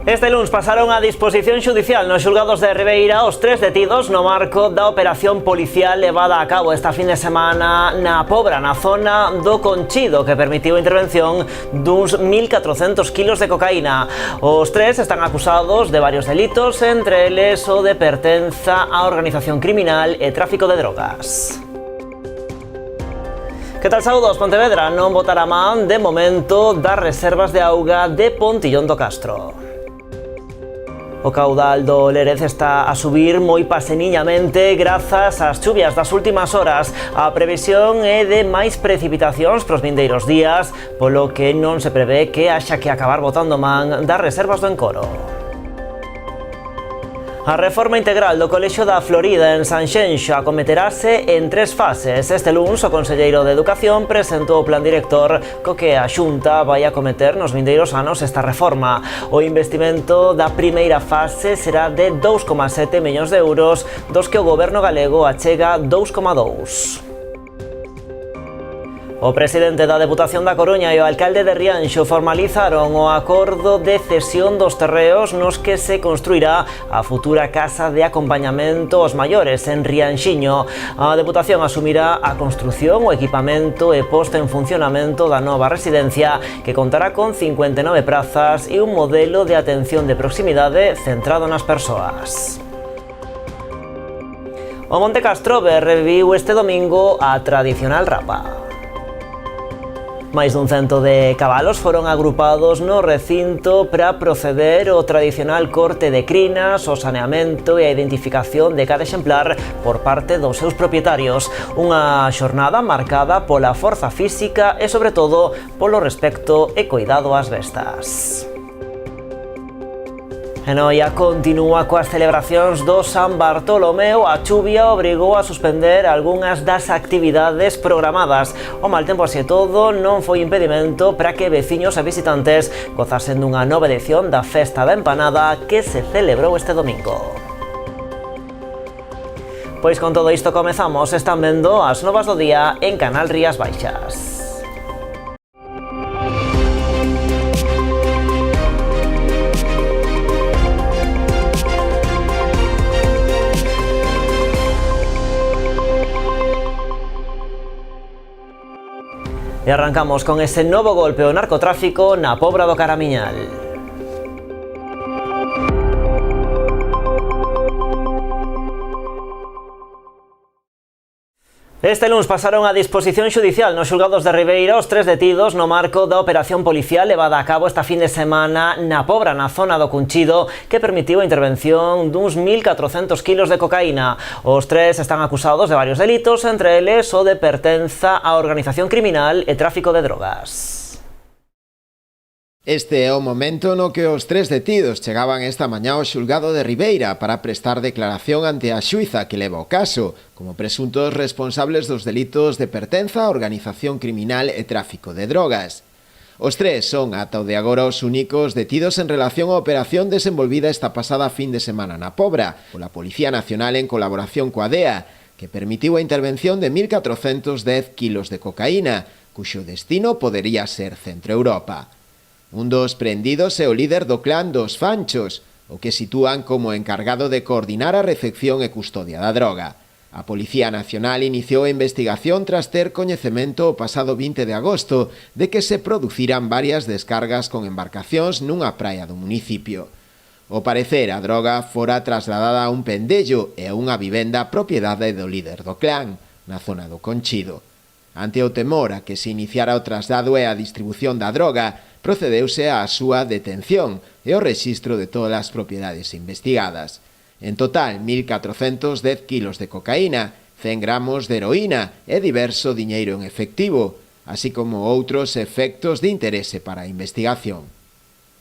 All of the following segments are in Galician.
Este luns pasaron a disposición xudicial nos xulgados de Ribeira os 3 detidos no marco da operación policial levada a cabo esta fin de semana na Pobra, na zona do Conchido, que permitiu a intervención duns 1.400 kilos de cocaína. Os 3 están acusados de varios delitos, entre eles o de pertenza á organización criminal e tráfico de drogas. Que tal, saúdos? Pontevedra non botará man de momento das reservas de auga de Pontillón do Castro. O caudal do Lérez está a subir moi paseniñamente grazas ás chuvias das últimas horas. A previsión é de máis precipitacións pros vindeiros días, polo que non se prevé que haxa que acabar botando man das reservas do encoro. A reforma integral do Colexio da Florida en Sanxenxo acometerase en 3 fases. Este luns, o conselleiro de Educación presentou o plan director co que a Xunta vai acometer nos vindeiros anos esta reforma. O investimento da primeira fase será de 2,7 millóns de euros, dos que o goberno galego achega 2,2. O presidente da Deputación da Coruña e o alcalde de Rianxo formalizaron o acordo de cesión dos terreos nos que se construirá a futura casa de acompañamento aos maiores en Rianxiño. A Deputación asumirá a construción, o equipamento e posta en funcionamento da nova residencia, que contará con 59 prazas e un modelo de atención de proximidade centrado nas persoas. O Monte Castrobe reviviu este domingo a tradicional rapa. Máis dun 100 de cabalos foron agrupados no recinto para proceder ao tradicional corte de crinas, o saneamento e a identificación de cada exemplar por parte dos seus propietarios. Unha xornada marcada pola forza física e, sobre todo, polo respecto e cuidado ás bestas. E Noia continúa coas celebracións do San Bartolomeu. A chuvia obrigou a suspender algunhas das actividades programadas. O mal tempo, así e todo, non foi impedimento para que veciños e visitantes gozasen dunha nova edición da Festa da Empanada que se celebrou este domingo. Pois con todo isto comezamos. Están vendo as novas do día en Canal Rías Baixas. E arrancamos con ese novo golpe ao narcotráfico na Pobra do Caramiñal. Este luns pasaron a disposición xudicial nos xulgados de Ribeira os 3 detidos no marco da operación policial levada a cabo esta fin de semana na Pobra, na zona do Conchido, que permitiu a intervención duns 1.400 kilos de cocaína. Os 3 están acusados de varios delitos, entre eles o de pertenza á organización criminal e tráfico de drogas. Este é o momento no que os 3 detidos chegaban esta mañá ao xulgado de Ribeira para prestar declaración ante a xuíza que leva o caso, como presuntos responsables dos delitos de pertenza á organización criminal e tráfico de drogas. Os 3 son ata o de agora os únicos detidos en relación á operación desenvolvida esta pasada fin de semana na Pobra, pola Policía Nacional en colaboración coa DEA, que permitiu a intervención de 1.410 kilos de cocaína, cuxo destino podería ser Centroeuropa. Un dos prendidos é o líder do clan dos Fanchos, o que sitúan como encargado de coordinar a recepción e custodia da droga. A Policía Nacional iniciou a investigación tras ter coñecemento o pasado 20 de agosto de que se produciran varias descargas con embarcacións nunha praia do municipio. Ao parecer, a droga fora trasladada a un pendello e a unha vivenda propiedade do líder do clan, na zona do Conchido. Ante o temor a que se iniciara o traslado e a distribución da droga, procedeuse á súa detención e o rexistro de todas as propiedades investigadas. En total, 1.410 kilos de cocaína, 100 gramos de heroína e diverso diñeiro en efectivo, así como outros efectos de interese para a investigación.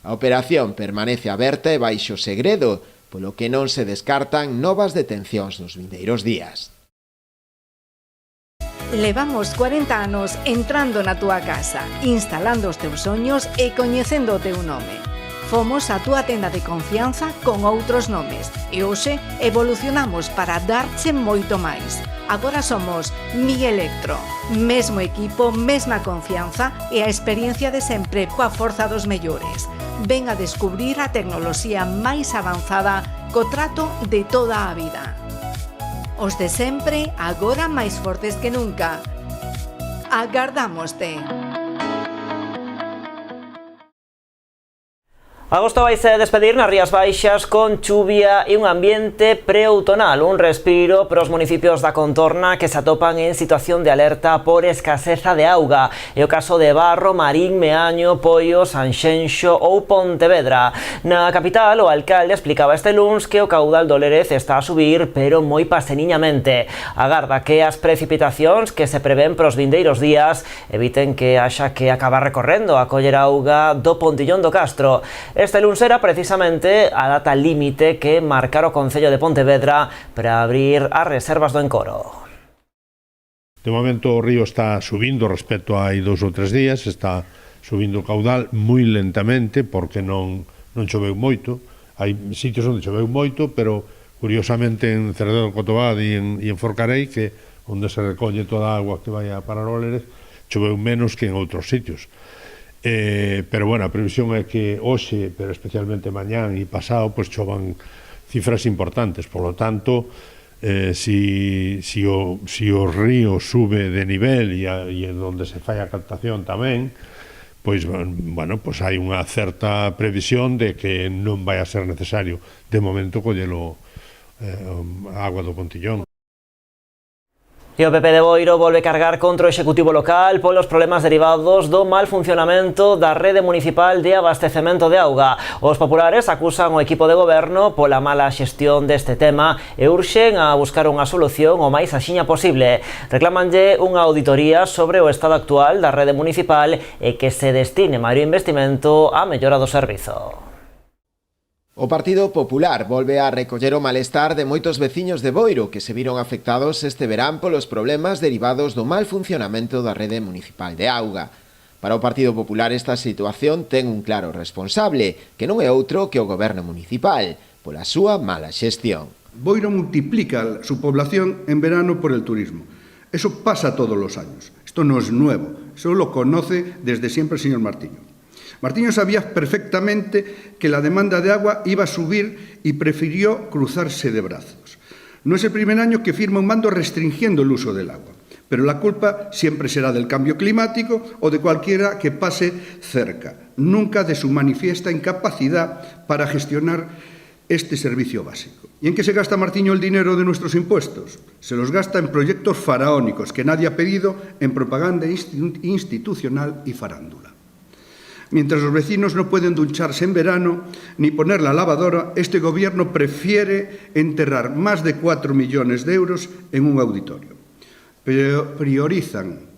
A operación permanece aberta e baixo segredo, polo que non se descartan novas detencións nos vindeiros días. Levamos 40 anos entrando na túa casa, instalando os teus soños e coñecendo o teu nome. Fomos a túa tenda de confianza con outros nomes e hoxe evolucionamos para darche moito máis. Agora somos Mi Electro, mesmo equipo, mesma confianza e a experiencia de sempre coa forza dos mellores. ven a descubrir a tecnoloxía máis avanzada co trato de toda a vida. Os de sempre, agora máis fortes que nunca. Agardámoste. Agosto vaise despedir nas Rías Baixas con chuvia e un ambiente preoutonal, un respiro para os municipios da contorna que se atopan en situación de alerta por escaseza de auga. É o caso de Barro, Marín, Meaño, Poio, Sanxenxo ou Pontevedra. Na capital, o alcalde explicaba este luns que o caudal do Lérez está a subir, pero moi paseniñamente. Agarda que as precipitacións que se prevén pros vindeiros días eviten que haxa que acabar recorrendo a coller auga do Pontillón do Castro. Este luns era precisamente a data límite que marcara o Concello de Pontevedra para abrir as reservas do encoro. De momento o río está subindo respecto a hai 2 ou 3 días, está subindo o caudal moi lentamente porque non choveu moito. Hai sitios onde choveu moito, pero curiosamente en Cerdedo do Cotobad e en Forcarei, que onde se recolle toda a agua que vai a parar ao Lérez, choveu menos que en outros sitios. Pero bueno, a previsión é que hoxe, pero especialmente mañán e pasado, pues chovan cifras importantes. Por lo tanto, si o río sube de nivel e onde se fai a captación tamén, pois, bueno, pues hai unha certa previsión de que non vai a ser necesario de momento collelo a agua do Pontillón. E o PP de Boiro volve cargar contra o Executivo local polos problemas derivados do mal funcionamento da rede municipal de abastecemento de auga. Os populares acusan o equipo de goberno pola mala xestión deste tema e urxen a buscar unha solución o máis axiña posible. Reclamanlle unha auditoría sobre o estado actual da rede municipal e que se destine maior investimento á mellora do servizo. O Partido Popular volve a recoller o malestar de moitos veciños de Boiro que se viron afectados este verán polos problemas derivados do mal funcionamento da rede municipal de auga. Para o Partido Popular esta situación ten un claro responsable, que non é outro que o goberno municipal, pola súa mala xestión. Boiro multiplica su población en verano por el turismo. Eso pasa todos los años. Esto no es nuevo, eso lo conoce desde siempre el señor Martiño. Martiño sabía perfectamente que la demanda de agua iba a subir y prefirió cruzarse de brazos. No es el primer año que firma un mando restringiendo el uso del agua, pero la culpa siempre será del cambio climático o de cualquiera que pase cerca, nunca de su manifiesta incapacidad para gestionar este servicio básico. ¿Y en qué se gasta Martiño el dinero de nuestros impuestos? Se los gasta en proyectos faraónicos que nadie ha pedido, en propaganda institucional y farándula. Mientras los vecinos no pueden ducharse en verano ni poner la lavadora, este gobierno prefiere enterrar más de 4 millones de euros en un auditorio. Priorizan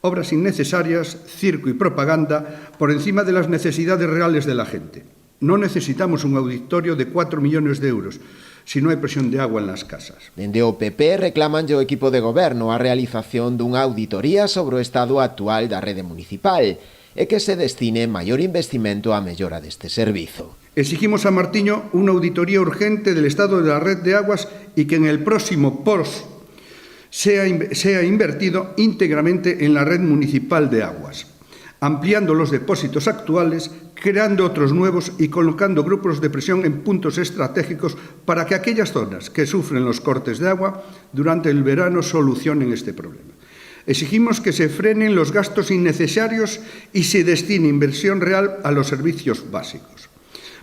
obras innecesarias, circo y propaganda por encima de las necesidades reales de la gente. No necesitamos un auditorio de 4 millones de euros si non hai presión de agua en las casas. Dende o PP reclaman o equipo de goberno a realización dunha auditoría sobre o estado actual da rede municipal e que se destine maior investimento á mellora deste servizo. Exigimos a Martiño unha auditoría urgente del estado de la red de aguas y que en el próximo POS sea invertido íntegramente en la red municipal de aguas, ampliando los depósitos actuales, creando otros nuevos y colocando grupos de presión en puntos estratégicos para que aquellas zonas que sufren los cortes de agua durante el verano solucionen este problema. Exigimos que se frenen los gastos innecesarios y se destine inversión real a los servicios básicos.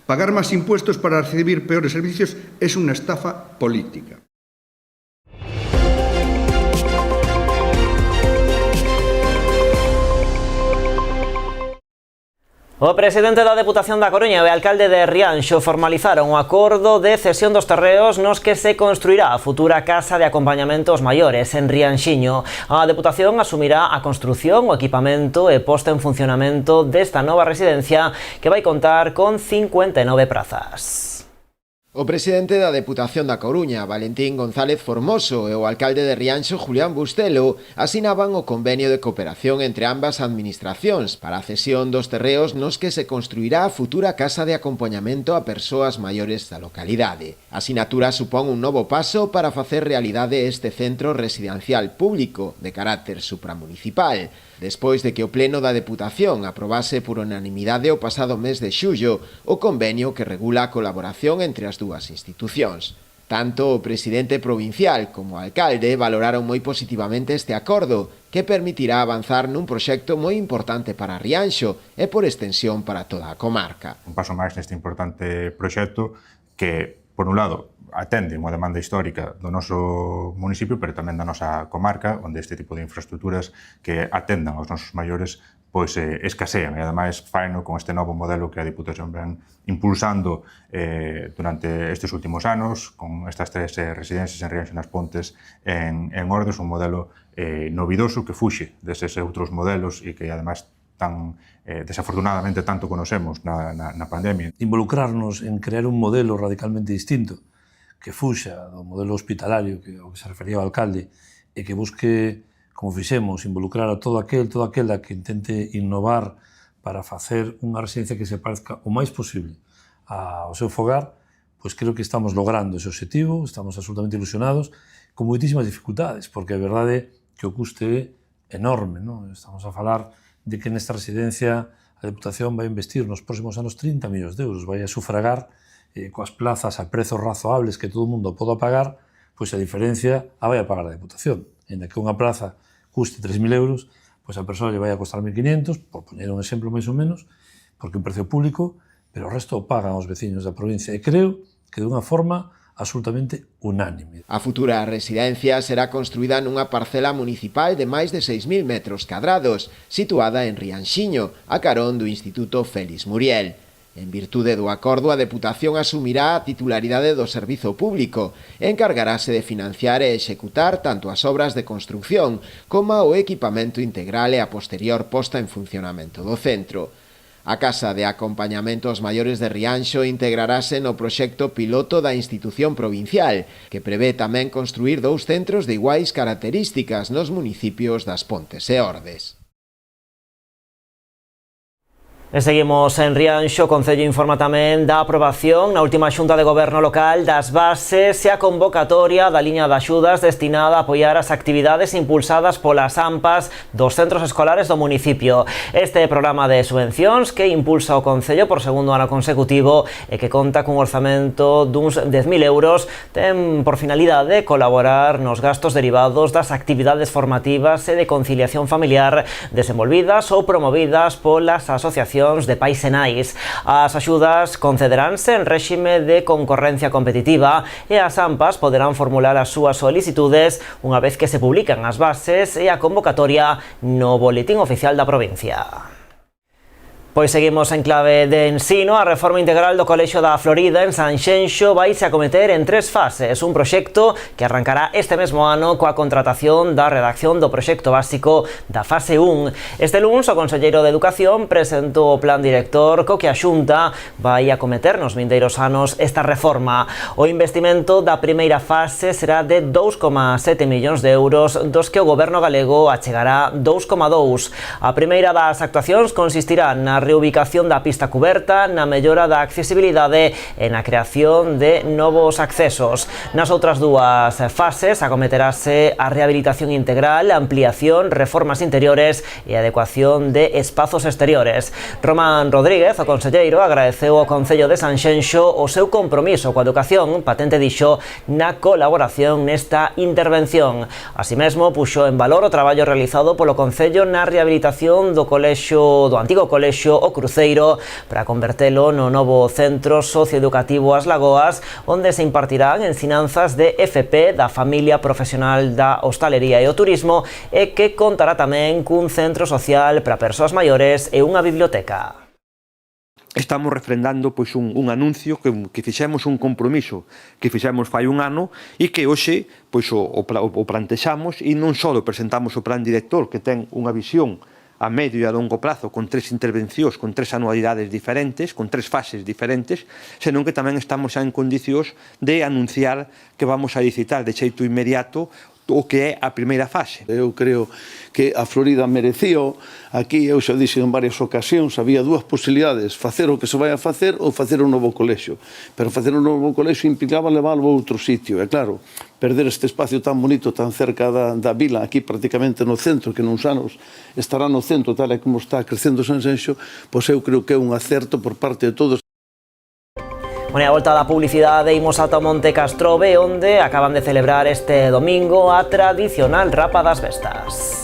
Pagar más impuestos para recibir peores servicios es una estafa política. O presidente da Deputación da Coruña e o alcalde de Rianxo formalizaron un acordo de cesión dos terreos nos que se construirá a futura casa de acompañamentos maiores en Rianxiño. A Deputación asumirá a construción, o equipamento e posta en funcionamento desta nova residencia que vai contar con 59 prazas. O presidente da Deputación da Coruña, Valentín González Formoso, e o alcalde de Rianxo, Julián Bustelo, asinaban o convenio de cooperación entre ambas administracións para a cesión dos terreos nos que se construirá a futura casa de acompañamento a persoas maiores da localidade. A asinatura supón un novo paso para facer realidade este centro residencial público de carácter supramunicipal, despois de que o Pleno da Deputación aprobase por unanimidade o pasado mes de xullo o convenio que regula a colaboración entre as dúas institucións. Tanto o presidente provincial como o alcalde valoraron moi positivamente este acordo, que permitirá avanzar nun proxecto moi importante para Rianxo e por extensión para toda a comarca. Un paso máis neste importante proxecto que, por un lado, atende unha demanda histórica do noso municipio, pero tamén da nosa comarca, onde este tipo de infraestructuras que atendan aos nosos maiores pois escasean, e ademais faino con este novo modelo que a Diputación ven impulsando durante estes últimos anos, con estas 3 residencias en Rianxo nas Pontes en Ordes, un modelo novidoso que fuxe deses outros modelos e que ademais tan desafortunadamente tanto conocemos na pandemia. Involucrarnos en crear un modelo radicalmente distinto que fuxa do modelo hospitalario ao que se refería o alcalde e que busque, como fixemos, involucrar a todo aquela que intente innovar para facer unha residencia que se parezca o máis posible ao seu fogar, pois creo que estamos logrando ese objetivo, estamos absolutamente ilusionados, con moitísimas dificultades, porque a verdade é que o custe é enorme, non? Estamos a falar de que nesta residencia a Deputación vai investir nos próximos anos 30 millóns de euros, vai a sufragar coas plazas a prezos razoables que todo o mundo poda pagar, pois a diferencia a vai a pagar a Deputación. En que unha plaza custe 3.000 euros, pois a persoa lle vai a costar 1.500, por poñer un exemplo máis ou menos, porque é un precio público, pero o resto o pagan os veciños da provincia. E creo que de unha forma absolutamente unánime. A futura residencia será construída nunha parcela municipal de máis de 6.000 metros cadrados, situada en Rianxiño, a carón do Instituto Félix Muriel. En virtude do acordo, a Deputación asumirá a titularidade do servizo público e encargarase de financiar e executar tanto as obras de construcción como o equipamento integral e a posterior posta en funcionamento do centro. A Casa de Acompañamento aos Maiores de Rianxo integrarase no proxecto piloto da institución provincial, que prevé tamén construir 2 centros de iguais características nos municipios das Pontes e Ordes. E seguimos en Rianxo. O Concello informa tamén da aprobación na última Xunta de Goberno local das bases e a convocatoria da liña de axudas destinada a apoiar as actividades impulsadas polas AMPAs dos centros escolares do municipio. Este programa de subvencións que impulsa o Concello por segundo ano consecutivo e que conta cun orzamento duns 10.000 euros ten por finalidade colaborar nos gastos derivados das actividades formativas e de conciliación familiar desenvolvidas ou promovidas polas asociacións de pais e nais. As axudas concederánse en réxime de concorrencia competitiva e as AMPAs poderán formular as súas solicitudes unha vez que se publican as bases e a convocatoria no Boletín Oficial da provincia. Pois seguimos en clave de ensino. A reforma integral do Colexio da Florida en Sanxenxo vaise acometer en 3 fases, un proxecto que arrancará este mesmo ano coa contratación da redacción do proxecto básico da fase 1. Este luns o conselleiro de Educación presentou o plan director co que a Xunta vai acometer nos vindeiros anos esta reforma. O investimento da primeira fase será de 2,7 millóns de euros, dos que o goberno galego achegará 2,2. A primeira das actuacións consistirá na reubicación da pista cuberta, na mellora da accesibilidade e na creación de novos accesos. Nas outras 2 fases acometerase a rehabilitación integral, ampliación, reformas interiores e adecuación de espazos exteriores. Román Rodríguez, o conselleiro, agradeceu ao Concello de Sanxenxo o seu compromiso coa educación, patente dixo, na colaboración nesta intervención. Así mesmo, puxo en valor o traballo realizado polo Concello na rehabilitación do antigo colexio O Cruceiro para convertelo no novo centro socioeducativo As Lagoas, onde se impartirán ensinanzas de FP da familia profesional da hostalería e o turismo e que contará tamén cun centro social para persoas maiores e unha biblioteca. Estamos refrendando pois un anuncio que fixemos, un compromiso que fixemos fai un ano e que hoxe pois o plantexamos e non só presentamos o plan director que ten unha visión a medio e a longo prazo con 3 intervencións, con 3 anualidades diferentes, con 3 fases diferentes, senón que tamén estamos xa en condicións de anunciar que vamos a licitar de xeito inmediato o que é a primeira fase. Eu creo que a Florida merecío. Aquí eu xa dixo en varias ocasións, había dúas posibilidades, facer o que se vai a facer ou facer un novo colexio. Pero facer un novo colexio implicaba leválo a outro sitio. E claro, perder este espacio tan bonito, tan cerca da vila, aquí prácticamente no centro, que nuns anos estará no centro, tal e como está crecendo Sanxenxo, pois eu creo que é un acerto por parte de todos. Bueno, a volta da publicidade imos ata Monte Castrobe, onde acaban de celebrar este domingo a tradicional Rapa das Bestas.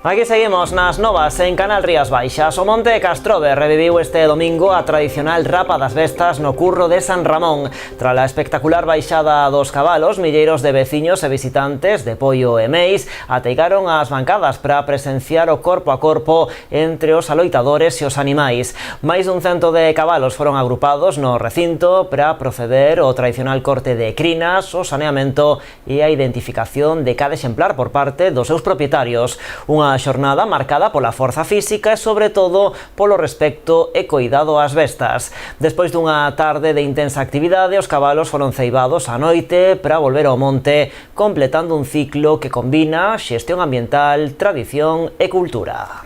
Aquí seguimos nas novas en Canal Rías Baixas. O Monte Castrobe reviviu este domingo a tradicional Rapa das Bestas no curro de San Ramón. Tras a espectacular baixada dos cabalos, milleiros de veciños e visitantes de Poio e Meis ateigaron as bancadas para presenciar o corpo a corpo entre os aloitadores e os animais. Máis dun cento de cabalos foron agrupados no recinto para proceder ao tradicional corte de crinas, o saneamento e a identificación de cada exemplar por parte dos seus propietarios. Unha xornada marcada pola forza física e, sobre todo, polo respecto e coidado ás bestas. Despois dunha tarde de intensa actividade, os cabalos foron ceibados á noite para volver ao monte, completando un ciclo que combina xestión ambiental, tradición e cultura.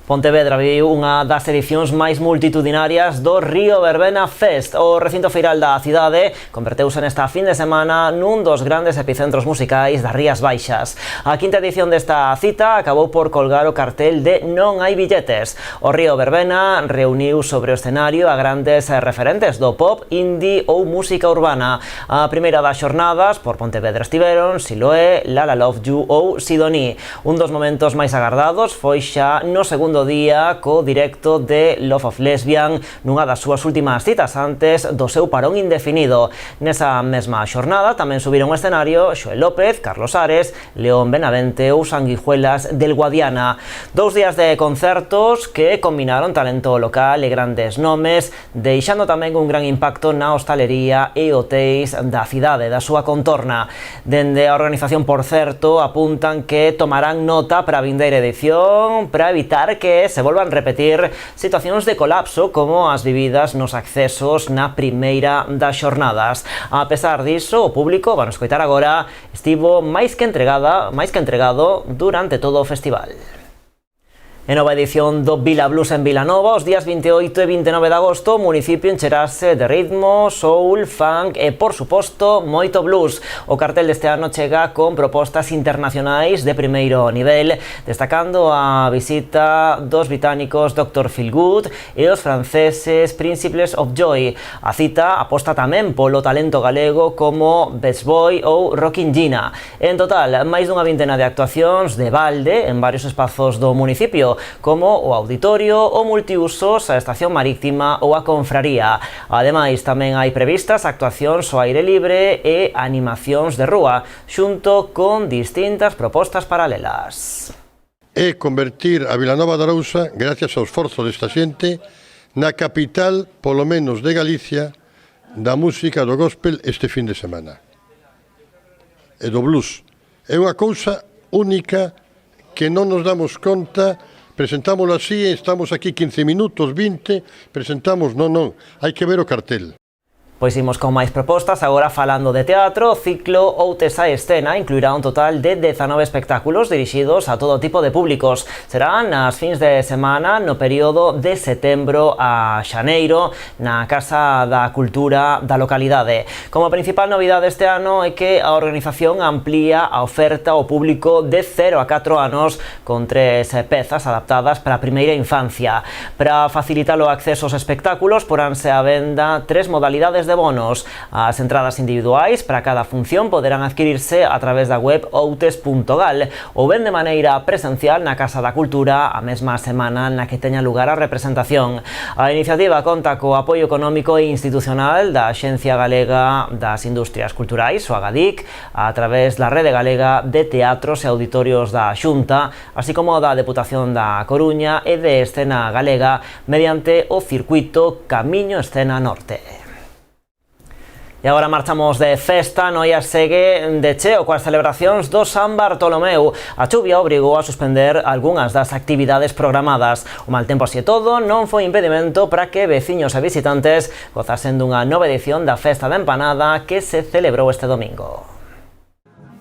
Pontevedra viviu unha das edicións máis multitudinarias do Río Verbena Fest. O recinto feiral da cidade converteuse nesta fin de semana nun dos grandes epicentros musicais das Rías Baixas. A quinta edición desta cita acabou por colgar o cartel de Non hai billetes. O Río Verbena reuniu sobre o escenario a grandes referentes do pop, indie ou música urbana. A primeira das xornadas por Pontevedra estiveron Siloé, Lala Love You ou Sidoní. Un dos momentos máis agardados foi xa no segundo día co directo de Love of Lesbian nunha das súas últimas citas antes do seu parón indefinido. Nesa mesma xornada tamén subiron ao escenario Xoel López, Carlos Ares, León Benavente ou Sanguijuelas del Guadiana. 2 días de concertos que combinaron talento local e grandes nomes, deixando tamén un gran impacto na hostalería e hotéis da cidade, da súa contorna. Dende a organización, por certo, apuntan que tomarán nota para a vindeira edición para evitar que se volvan repetir situacións de colapso como as vividas nos accesos na primeira das xornadas. A pesar diso, o público, van escoitar agora, estivo máis que entregado durante todo o festival. En nova edición do Vila Blues en Vilanova, os días 28 e 29 de agosto, o municipio encherase de ritmo, soul, funk e, por suposto, moito blues. O cartel deste ano chega con propostas internacionais de primeiro nivel, destacando a visita dos británicos Dr. Feelgood e os franceses Principles of Joy. A cita aposta tamén polo talento galego como Best Boy ou Rockin' Gina. En total, máis dunha vintena de actuacións de balde en varios espazos do municipio, como o auditorio, o multiusos, a estación marítima ou a confraría. Ademais, tamén hai previstas actuacións ao aire libre e animacións de rúa, xunto con distintas propostas paralelas. É convertir a Vilanova de Arousa, gracias ao esforzo desta xente, na capital, polo menos de Galicia, da música do gospel este fin de semana. E do blues. É unha cousa única que non nos damos conta. Presentámoslo así, estamos aquí 15 minutos, 20, presentamos, non, hai que ver o cartel. Pois imos con máis propostas, agora falando de teatro. O ciclo Outes a Escena incluirá un total de 19 espectáculos dirixidos a todo tipo de públicos. Serán nas fins de semana no período de setembro a xaneiro na Casa da Cultura da localidade. Como principal novidade este ano é que a organización amplía a oferta ao público de 0 a 4 anos con 3 pezas adaptadas para a primeira infancia. Para facilitar o acceso aos espectáculos, poránse á venda 3 modalidades de bonos. As entradas individuais para cada función poderán adquirirse a través da web outes.gal ou ben de maneira presencial na Casa da Cultura a mesma semana na que teña lugar a representación. A iniciativa conta co apoio económico e institucional da Axencia Galega das Industrias Culturais, o Agadic, a través da Rede Galega de Teatros e Auditorios da Xunta, así como da Deputación da Coruña e de Escena Galega mediante o circuito Camiño Escena Norte. E agora marchamos de festa, Noia segue de cheo coas celebracións do San Bartolomeu. A chuvia obrigou a suspender algunhas das actividades programadas. O mal tempo así todo non foi impedimento para que veciños e visitantes gozasen dunha nova edición da Festa da Empanada que se celebrou este domingo.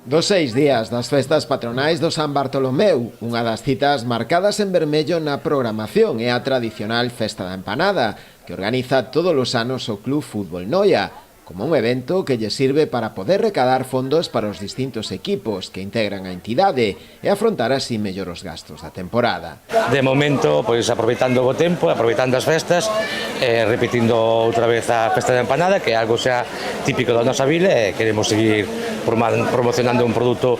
Dos 6 días das festas patronais do San Bartolomeu, unha das citas marcadas en vermello na programación é a tradicional Festa da Empanada, que organiza todos os anos o Club Fútbol Noia, como un evento que lle sirve para poder recadar fondos para os distintos equipos que integran a entidade e afrontar así mellor os gastos da temporada. De momento, pois aproveitando o tempo, aproveitando as festas, repetindo outra vez a Festa da Empanada, que é algo xa típico da nosa vila, e queremos seguir promocionando un produto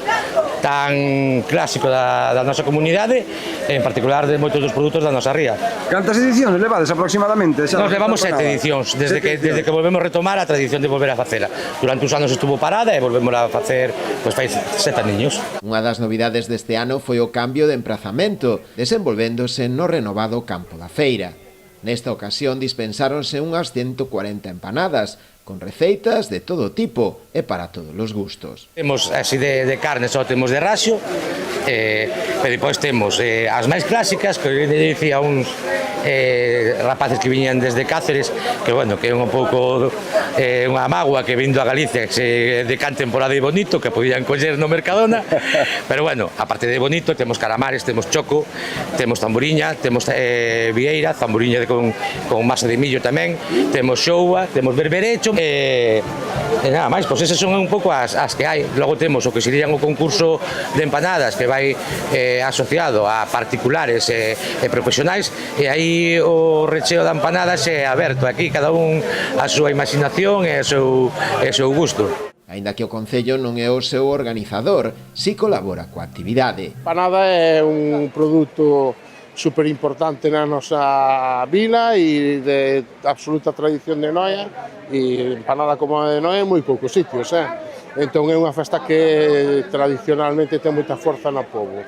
tan clásico da nosa comunidade, en particular de moitos dos produtos da nosa ría. Cantas edicións levades aproximadamente? Nos levamos 7 edicións, desde que volvemos retomar a tradición de volver a facela. Durante uns anos estuvo parada e volvemos a facer, pois fai 7 aniños. Unha das novidades deste ano foi o cambio de emprazamento, desenvolvéndose no renovado campo da feira. Nesta ocasión dispensáronse unhas 140 empanadas, con receitas de todo tipo e para todos os gustos. Temos así de carne, só temos de raxo, pero depois temos as máis clásicas, que eu dicía uns rapaces que viñan desde Cáceres, que bueno, que é un pouco unha mágoa que vindo a Galicia que se decanten por a de Bonito, que podían coller no Mercadona, pero bueno, aparte de Bonito temos calamares, temos choco, temos tamboriña, temos vieira, tamboriña con masa de millo tamén, temos xouba, temos berberecho, e nada máis, pois esas son un pouco as que hai. Logo temos o que serían o concurso de empanadas, que vai asociado a particulares e profesionais, e aí o recheo da empanadas é aberto, aquí cada un a súa imaginación e o seu gusto. Aínda que o Concello non é o seu organizador, si colabora coa actividade. A empanada é un produto super importante na nosa vila e de absoluta tradición de Noia, e empanada como a de Noia en moi poucos sitios, Entón é unha festa que tradicionalmente ten moita forza no pobo.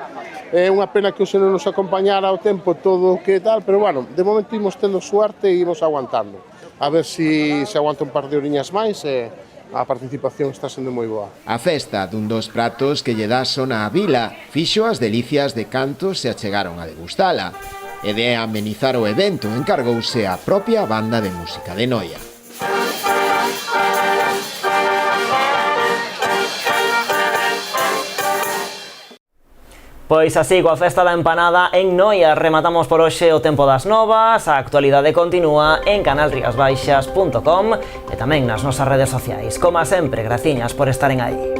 É unha pena que hoxe non nos acompañara o tempo todo o que tal, pero bueno, de momento imos tendo suerte e imos aguantando. A ver se aguanta un par de horiñas máis e a participación está sendo moi boa. A festa dun dos pratos que lle dá sona á vila fixo as delicias de cantos se achegaron a degustala. E de amenizar o evento encargouse a propia banda de música de Noia. Pois así, coa Festa da Empanada en Noia rematamos por hoxe o tempo das novas. A actualidade continúa en canalriasbaixas.com e tamén nas nosas redes sociais. Como sempre, graciñas por estaren aí.